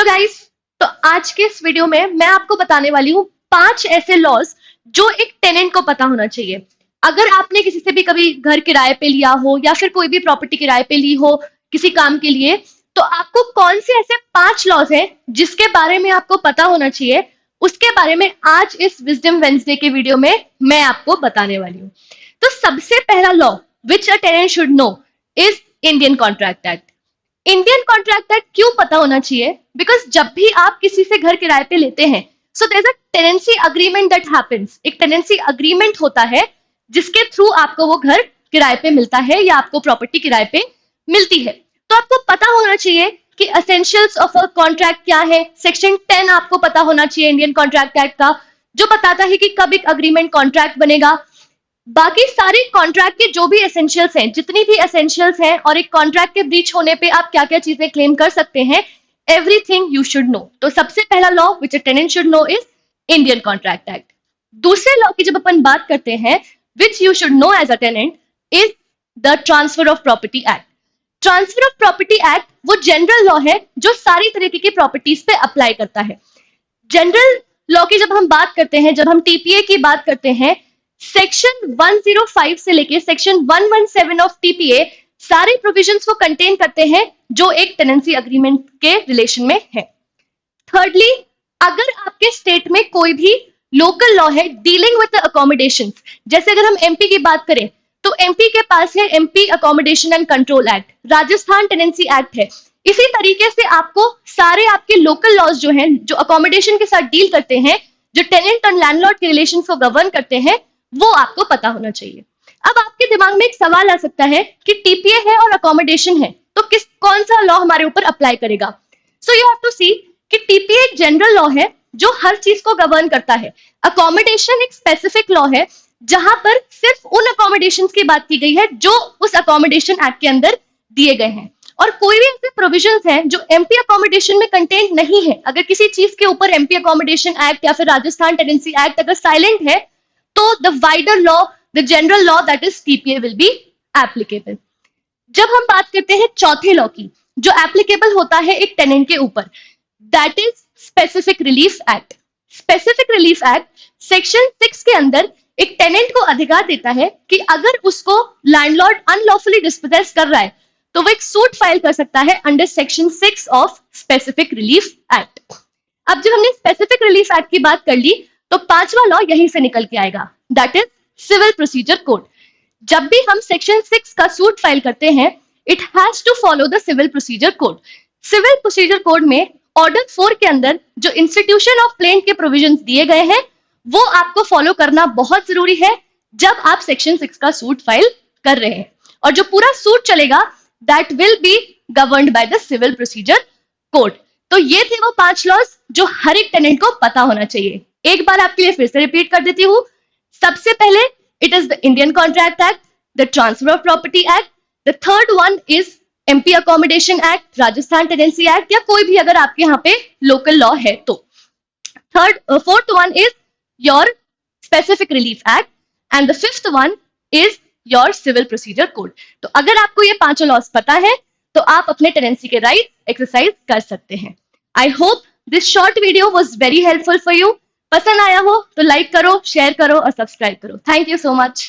Guys, तो आज के इस वीडियो में मैं आपको बताने वाली हूँ 5 ऐसे लॉज जो एक टेनेंट को पता होना चाहिए। अगर आपने किसी से भी कभी घर किराए पे लिया हो या फिर कोई भी प्रॉपर्टी किराए पे ली हो किसी काम के लिए, तो आपको कौन से ऐसे 5 लॉज हैं जिसके बारे में आपको पता होना चाहिए, उसके बारे में आज इस विजडम वेडनेसडे के वीडियो में मैं आपको बताने वाली हूँ। तो सबसे पहला law which a tenant should know is Indian Contract Act. Indian Contract Act क्यों पता होना चाहिए? बिकॉज जब भी आप किसी से घर किराए पे लेते हैं, so there is a tenancy agreement that happens. एक टेनेंसी अग्रीमेंट होता है जिसके थ्रू आपको वो घर किराए पे मिलता है या आपको प्रॉपर्टी किराए पे मिलती है। तो आपको पता होना चाहिए कि एसेंशियल्स ऑफ अ कॉन्ट्रैक्ट क्या है। सेक्शन 10 आपको पता होना चाहिए इंडियन कॉन्ट्रैक्ट एक्ट का, जो बताता है कि कब एक अग्रीमेंट कॉन्ट्रैक्ट बनेगा। बाकी सारे कॉन्ट्रैक्ट के जो भी एसेंशियल्स हैं, जितनी भी एसेंशियल्स हैं, और एक कॉन्ट्रैक्ट के ब्रीच होने पे आप क्या क्या चीजें क्लेम कर सकते हैं, एवरीथिंग यू शुड नो। तो सबसे पहला law which a tenant should know is Indian Contract Act. दूसरे लॉ की जब अपन बात करते हैं which you should know as a tenant is the Transfer of Property Act. Transfer of Property Act वो जनरल लॉ है जो सारी तरीके की प्रॉपर्टीज पे अप्लाई करता है। जनरल लॉ की जब हम बात करते हैं, जब हम टीपीए की बात करते हैं, सेक्शन 105 से लेके सेक्शन 117 ऑफ टीपीए सारे प्रोविजंस को कंटेन करते हैं जो एक टेनेंसी अग्रीमेंट के रिलेशन में है। थर्डली, अगर आपके स्टेट में कोई भी लोकल लॉ है डीलिंग विद अकोमोडेशन, जैसे अगर हम एमपी की बात करें तो एमपी के पास है MP accommodation and control act, Rajasthan tenancy act है। इसी तरीके से आपको सारे आपके लोकल लॉज जो हैं, जो अकोमोडेशन के साथ डील करते हैं, जो टेनेंट और लैंडलॉर्ड के रिलेशन को गवर्न करते हैं, वो आपको पता होना चाहिए। अब आपके दिमाग में एक सवाल आ सकता है कि टीपीए है और अकोमोडेशन है, तो कौन सा लॉ हमारे ऊपर अप्लाई करेगा? सो यू हैव टू सी कि टीपीए एक जनरल लॉ है जो हर चीज को गवर्न करता है। अकोमोडेशन एक स्पेसिफिक लॉ है जहां पर सिर्फ उन अकोमोडेशंस की बात की गई है जो उस अकोमोडेशन एक्ट के अंदर दिए गए हैं, और कोई भी ऐसे प्रोविजंस हैं जो एमपी अकोमोडेशन में कंटेंट नहीं है। अगर किसी चीज के ऊपर एमपी अकोमोडेशन एक्ट या फिर राजस्थान टेनेंसी एक्ट अगर साइलेंट है, तो the wider law, the general law that is TPA will be applicable। जब हम बात करते हैं चौथे लॉ की जो एप्लीकेबल होता है एक टेनेंट के ऊपर, that is specific Relief act. Specific Relief act section 6 के अंदर एक टेनेंट को अधिकार देता है कि अगर उसको लैंडलॉर्ड अनलॉफुली डिस्पोजेस कर रहा है तो वो एक सूट फाइल कर सकता है under section 6 of specific Relief act. अब जब हमने स्पेसिफिक रिलीफ एक्ट की बात कर ली तो पांचवा लॉ यहीं से निकल के आएगा, that is Civil Procedure Code. जब भी हम सेक्शन 6 का सूट फाइल करते हैं, it has to follow the Civil Procedure Code. Civil Procedure Code में ऑर्डर 4 के अंदर जो इंस्टीट्यूशन ऑफ प्लेंट के प्रोविजंस दिए गए हैं, वो आपको फॉलो करना बहुत जरूरी है जब आप सेक्शन 6 का सूट फाइल कर रहे हैं। और जो पूरा सूट चलेगा that will be governed by the Civil Procedure Code. तो ये थे वो 5 लॉज जो हर एक टेनेंट को पता होना चाहिए। एक बार आपके लिए फिर से रिपीट कर देती हूँ। सबसे पहले it is the Indian Contract act, the Transfer of Property act, the third one is MP accommodation act, Rajasthan tenancy act, या कोई भी अगर आपके यहाँ पे लोकल लॉ है तो। Fourth one is your Specific Relief Act and the fifth one is your Civil Procedure Code. तो अगर आपको ये 5 लॉज पता है तो आप अपने टेनेंसी के राइट एक्सरसाइज कर सकते हैं। I hope this short video was very helpful for you. पसंद आया हो तो लाइक करो, शेयर करो और सब्सक्राइब करो। Thank you so much.